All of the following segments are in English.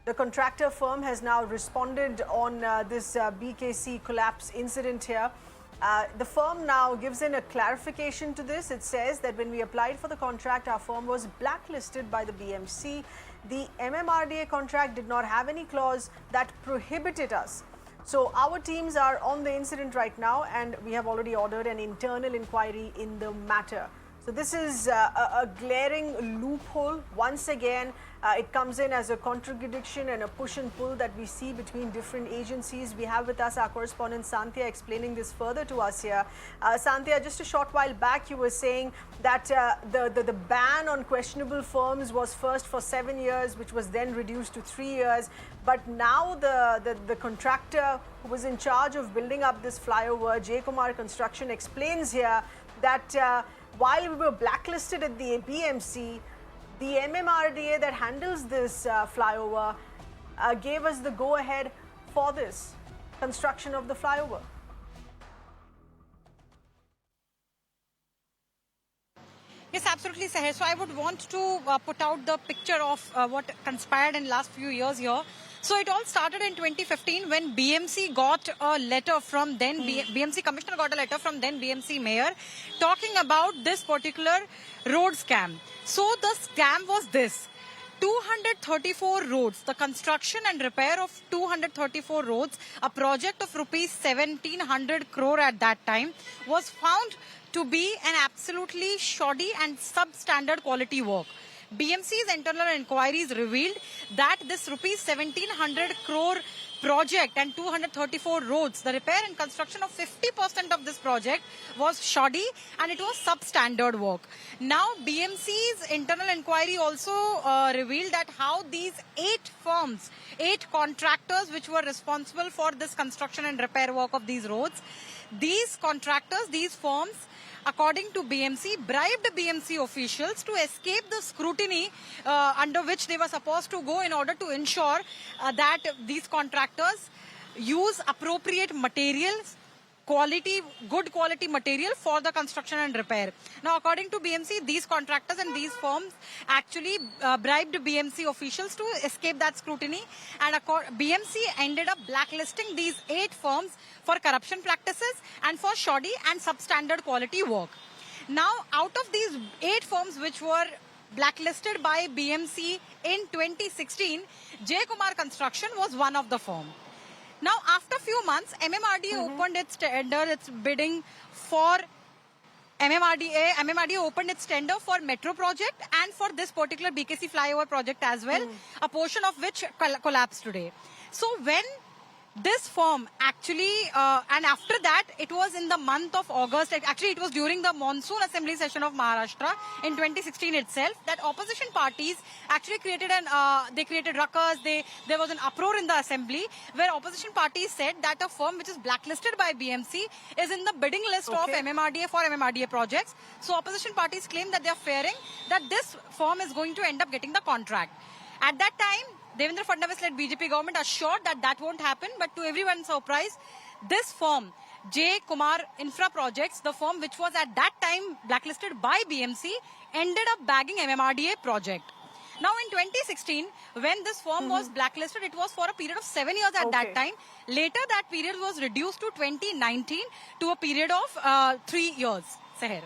The contractor firm has now responded on this BKC collapse incident here. The firm now gives in a clarification to this. It says that when we applied for the contract, our firm was blacklisted by the BMC. The MMRDA contract did not have any clause that prohibited us. So our teams are on the incident right now, and we have already ordered an internal inquiry in the matter. So this is a glaring loophole. Once again, it comes in as a contradiction and a push and pull that we see between different agencies. We have with us our correspondent Santhya explaining this further to us here. Santhya, just a short while back, you were saying that the ban on questionable firms was first for 7 years, which was then reduced to 3 years. But now the contractor who was in charge of building up this flyover, J. Kumar Construction, explains here that while we were blacklisted at the BMC, the MMRDA that handles this flyover gave us the go-ahead for this construction of the flyover. Yes, absolutely, Seher. So I would want to put out the picture of what transpired in the last few years here. So it all started in 2015 when BMC got a letter from then BMC commissioner got a letter from then BMC mayor talking about this particular road scam. So the scam was this: 234 roads, the construction and repair of 234 roads, a project of rupees 1700 crore at that time, was found to be an absolutely shoddy and substandard quality work. BMC's internal inquiries revealed that this rupees 1700 crore project and 234 roads, the repair and construction of 50% of this project was shoddy and it was substandard work. Now, BMC's internal inquiry also revealed that how these 8 contractors which were responsible for this construction and repair work of these roads, these contractors, these firms, according to BMC, bribed BMC officials to escape the scrutiny under which they were supposed to go in order to ensure that these contractors use appropriate materials, good quality material for the construction and repair. Now, according to BMC, these contractors and these firms actually bribed BMC officials to escape that scrutiny, and BMC ended up blacklisting these 8 firms for corruption practices and for shoddy and substandard quality work. Now, out of these 8 firms which were blacklisted by BMC in 2016, J. Kumar Construction was one of the firm. Now, after a few months, MMRDA opened its tender, its bidding for MMRDA opened its tender for metro project and for this particular BKC flyover project as well, a portion of which collapsed today. So when this firm actually, and after that, it was in the month of August, actually it was during the monsoon assembly session of Maharashtra in 2016 itself, that opposition parties actually created they created ruckus, there was an uproar in the assembly where opposition parties said that a firm which is blacklisted by BMC is in the bidding list of MMRDA for MMRDA projects. So opposition parties claim that they are fearing that this firm is going to end up getting the contract. At that time, Devendra Fadnavis-led BJP government assured that that won't happen, but to everyone's surprise, this firm, J. Kumar Infra Projects, the firm which was at that time blacklisted by BMC, ended up bagging MMRDA project. Now, in 2016, when this firm was blacklisted, it was for a period of 7 years at that time. Later, that period was reduced to 2019 to a period of 3 years. Seher.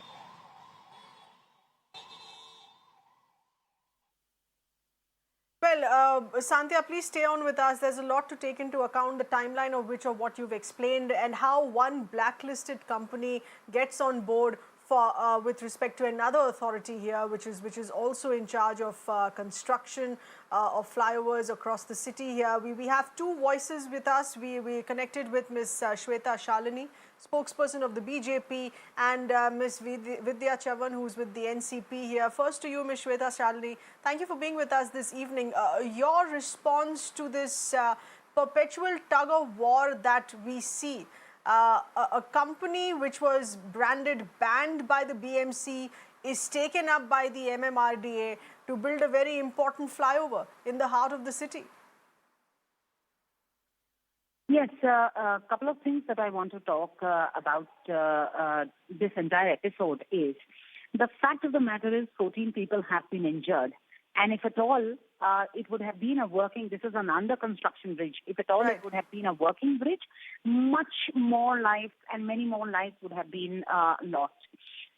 Well, Santhya, please stay on with us. There's a lot to take into account, the timeline of which of what you've explained and how one blacklisted company gets on board for, with respect to another authority here, which is also in charge of construction of flyovers across the city here. We have 2 voices with us. We connected with Ms. Shweta Shalini, spokesperson of the BJP, and Ms. Vidya Chavan, who's with the NCP here. First to you, Ms. Shweta Shalini. Thank you for being with us this evening. Your response to this perpetual tug of war that we see. A company which was banned by the BMC is taken up by the MMRDA to build a very important flyover in the heart of the city. Yes, a couple of things that I want to talk about this entire episode is the fact of the matter is 14 people have been injured. And if at all, it would have been a working, this is an under construction bridge. If at all Right. it would have been a working bridge, much more lives and many more lives would have been lost.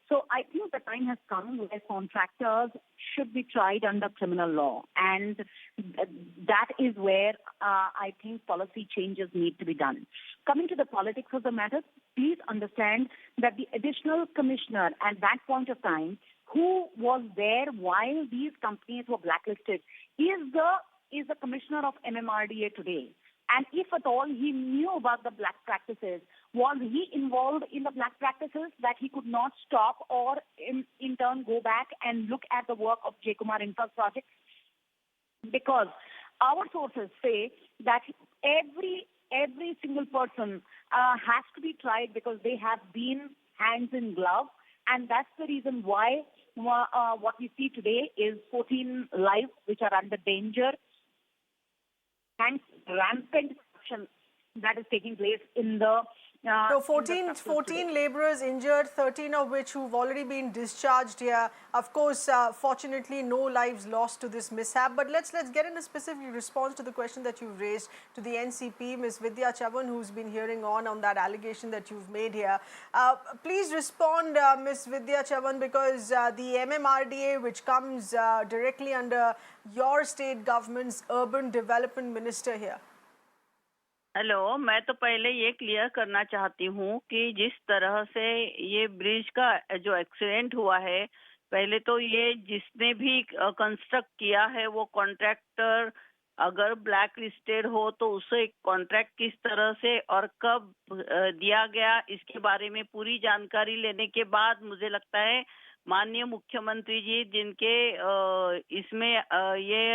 So I think the time has come where contractors should be tried under criminal law. And that is where I think policy changes need to be done. Coming to the politics of the matter, please understand that the additional commissioner at that point of time, who was there while these companies were blacklisted, is the commissioner of MMRDA today. And if at all he knew about the black practices, was he involved in the black practices that he could not stop or in turn go back and look at the work of J. Kumar Infra's project? Because our sources say that every single person has to be tried because they have been hands in glove, and that's the reason why what we see today is 14 lives which are under danger and rampant corruption that is taking place in the So in the 14 structures today. laborers injured, 13 of which who've already been discharged here. Of course, fortunately, no lives lost to this mishap. But let's get in a specific response to the question that you've raised to the NCP, Ms. Vidya Chavan, who's been hearing on that allegation that you've made here. Please respond, Ms. Vidya Chavan, because the MMRDA, which comes directly under your state government's urban development minister here. Hello, मैं तो पहले ये clear करना चाहती हूँ कि जिस तरह से ये ब्रिज का जो एक्सीडेंट हुआ है, पहले तो ये जिसने भी कंस्ट्रक्ट किया है वो कॉन्ट्रैक्टर अगर ब्लैक लिस्टेड हो तो उसे कॉन्ट्रैक्ट किस तरह से और कब दिया गया, इसके बारे में पूरी जानकारी लेने के बाद मुझे लगता है माननीय मुख्यमंत्री जी, जिनके इसमें ये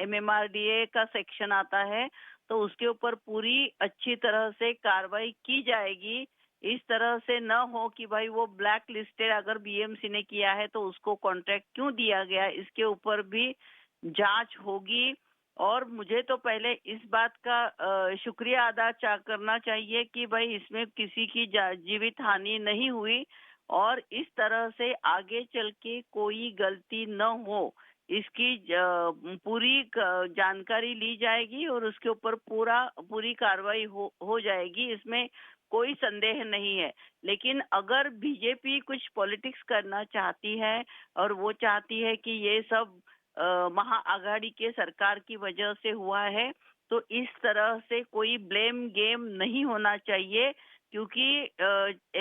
MMRDA का सेक्शन आता है, तो उसके ऊपर पूरी अच्छी तरह से कार्रवाई की जाएगी। इस तरह से न हो कि भाई वो ब्लैक लिस्टेड अगर BMC ने किया है तो उसको कॉन्ट्रैक्ट क्यों दिया गया, इसके ऊपर भी जांच होगी। और मुझे तो पहले इस बात का शुक्रिया अदा करना चाहिए कि भाई इसमें किसी की जीवित हानि नहीं हुई और इस तरह से आगे चल के कोई गलती न हो, इसकी पूरी जानकारी ली जाएगी और उसके ऊपर पूरी कार्रवाई हो जाएगी, इसमें कोई संदेह नहीं है। लेकिन अगर बीजेपी कुछ पॉलिटिक्स करना चाहती है और वो चाहती है कि ये सब महाआघाड़ी के सरकार की वजह से हुआ है, तो इस तरह से कोई ब्लेम गेम नहीं होना चाहिए, क्योंकि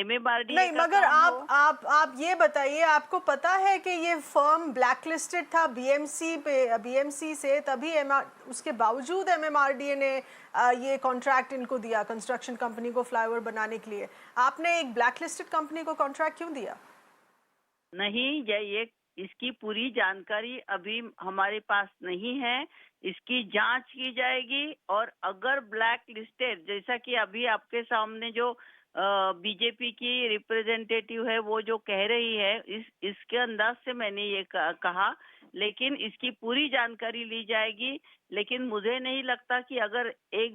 MMRDA नहीं, मगर आप ये बताइए, आपको पता है कि ये फर्म ब्लैकलिस्टेड था BMC से, तभी उसके बावजूद MMRDA ने ये कॉन्ट्रैक्ट इनको दिया, कंस्ट्रक्शन कंपनी को फ्लाईओवर बनाने के लिए। आपने एक ब्लैकलिस्टेड कंपनी को कॉन्ट्रैक्ट क्यों दिया? नहीं, ये इसकी पूरी जानकारी अभी हमारे पास नहीं है, इसकी जांच की जाएगी और अगर ब्लैक लिस्टेड, जैसा कि अभी आपके सामने जो बीजेपी की रिप्रेजेंटेटिव है वो जो कह रही है, इसके अंदाज से मैंने ये कहा, लेकिन इसकी पूरी जानकारी ली जाएगी। लेकिन मुझे नहीं लगता कि अगर एक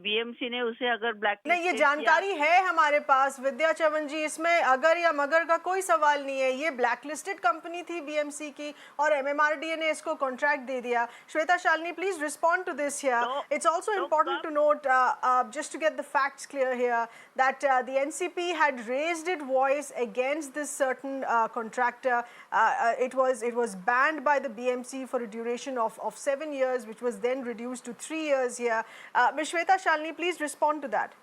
BMC ने उसे अगर ब्लैक नहीं, ये जानकारी है हमारे पास विद्या चवन जी, इसमें अगर या मगर का कोई सवाल नहीं है। ये ब्लैकलिस्टेड कंपनी थी BMC की और MMRDA ने इसको कॉन्ट्रैक्ट दे दिया। Shweta Shalini, please respond to this here. It's also important to note, just to get the facts clear here, that the NCP had raised its voice against this certain contractor. It was banned by the BMC for a duration of 7 years, which was then reduced to 3 years here. Ms. Shweta Shalini, please respond to that.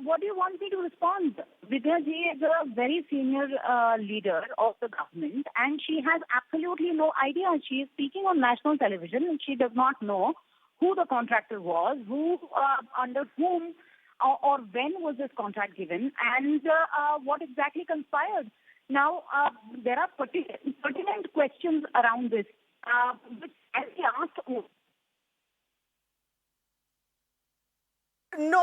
What do you want me to respond? Vidya ji is a very senior leader of the government, and she has absolutely no idea. She is speaking on national television, and she does not know who the contractor was, under whom or when was this contract given, and what exactly conspired. Now, there are pertinent questions around this, which as we asked. No.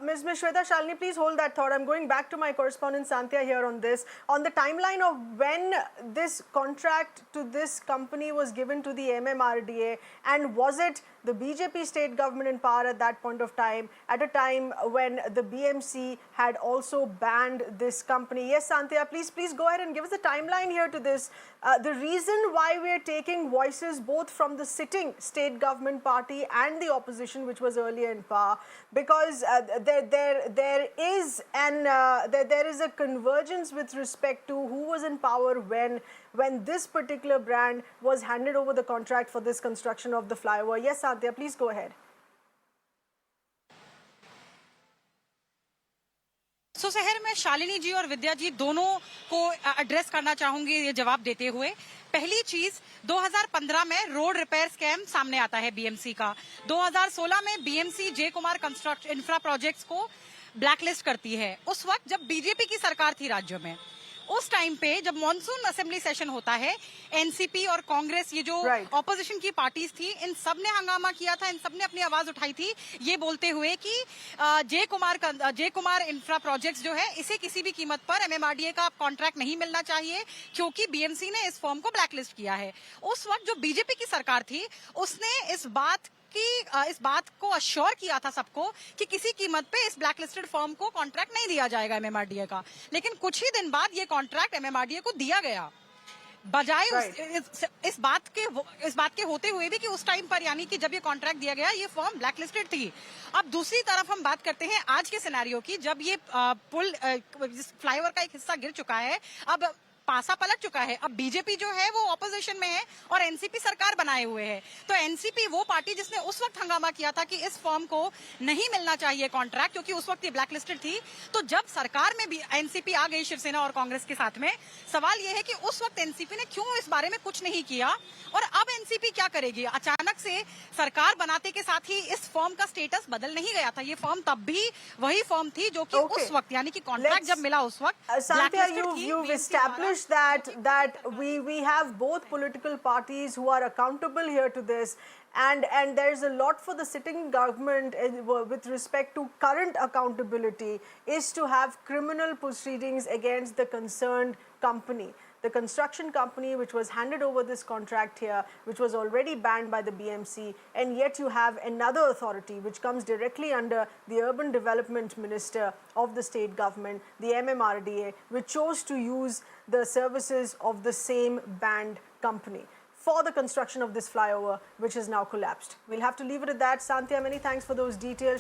Ms. Shweta Shalini, please hold that thought. I'm going back to my correspondent Santya here on this. On the timeline of when this contract to this company was given to the MMRDA, and was it the BJP state government in power at that point of time, at a time when the BMC had also banned this company? Yes, Santya, please go ahead and give us a timeline here to this. the reason why we're taking voices both from the sitting state government party and the opposition, which was earlier in power, because there is a convergence with respect to who was in power when this particular brand was handed over the contract for this construction of the flyover. Yes, Sandhya, please go ahead. सो शहर में शालिनी जी और विद्या जी दोनों को address करना चाहूंगी ये जवाब देते हुए। पहली चीज, 2015 में रोड रिपेयर स्कैम सामने आता है बीएमसी का। 2016 में बीएमसी जे कुमार कंस्ट्रक्शन इंफ्रा प्रोजेक्ट्स को ब्लैकलिस्ट करती है। उस वक्त जब बीजेपी की सरकार थी राज्य में, उस टाइम पे जब मॉनसून असेंबली सेशन होता है, एनसीपी और कांग्रेस, ये जो ऑपोजिशन की पार्टीज थी, इन सब ने हंगामा किया था, इन सब ने अपनी आवाज उठाई थी ये बोलते हुए कि जे कुमार इंफ्रा प्रोजेक्ट्स जो है इसे किसी भी कीमत पर एमएमआरडीए का कॉन्ट्रैक्ट नहीं मिलना चाहिए, क्योंकि बीएमसी ने इस फर्म को ब्लैकलिस्ट किया है। उस वक्त जो बीजेपी की सरकार थी उसने इस बात को अश्योर किया था सबको कि किसी कीमत पे इस ब्लैकलिस्टेड फर्म को कॉन्ट्रैक्ट नहीं दिया जाएगा एमएमआरडीए का। लेकिन कुछ ही दिन बाद ये कॉन्ट्रैक्ट एमएमआरडीए को दिया गया, बजाय इस बात के होते हुए भी कि उस टाइम पर, यानी कि जब ये कॉन्ट्रैक्ट दिया गया, ये फर्म ब्लैकलिस्टेड थी। अब दूसरी तरफ हम बात करते हैं आज के सिनेरियो की, जब ये पुल फ्लाईओवर का एक हिस्सा गिर चुका है, अब पासा पलट चुका है। अब बीजेपी जो है वो ऑपोजिशन में है और एनसीपी सरकार बनाए हुए है। तो एनसीपी वो पार्टी जिसने उस वक्त हंगामा किया था कि इस फर्म को नहीं मिलना चाहिए कॉन्ट्रैक्ट, क्योंकि उस वक्त ये ब्लैकलिस्टेड थी। तो जब सरकार में भी एनसीपी आ गई शिवसेना और कांग्रेस के साथ में, सवाल ये है कि उस वक्त एनसीपी ने क्यों इस बारे में कुछ नहीं किया और अब एनसीपी क्या करेगी? अचानक से सरकार बनाते के साथ ही इस फर्म का स्टेटस बदल नहीं गया था। ये फर्म तब भी वही फर्म थी जो कि उस वक्त, यानी कि कॉन्ट्रैक्ट जब मिला उस वक्त that we have both political parties who are accountable here to this, and there is a lot for the sitting government with respect to current accountability is to have criminal proceedings against the concerned company, the construction company which was handed over this contract here, which was already banned by the BMC, and yet you have another authority which comes directly under the urban development minister of the state government, the MMRDA, which chose to use the services of the same banned company for the construction of this flyover, which has now collapsed. We'll have to leave it at that. Sandhya, many thanks for those details.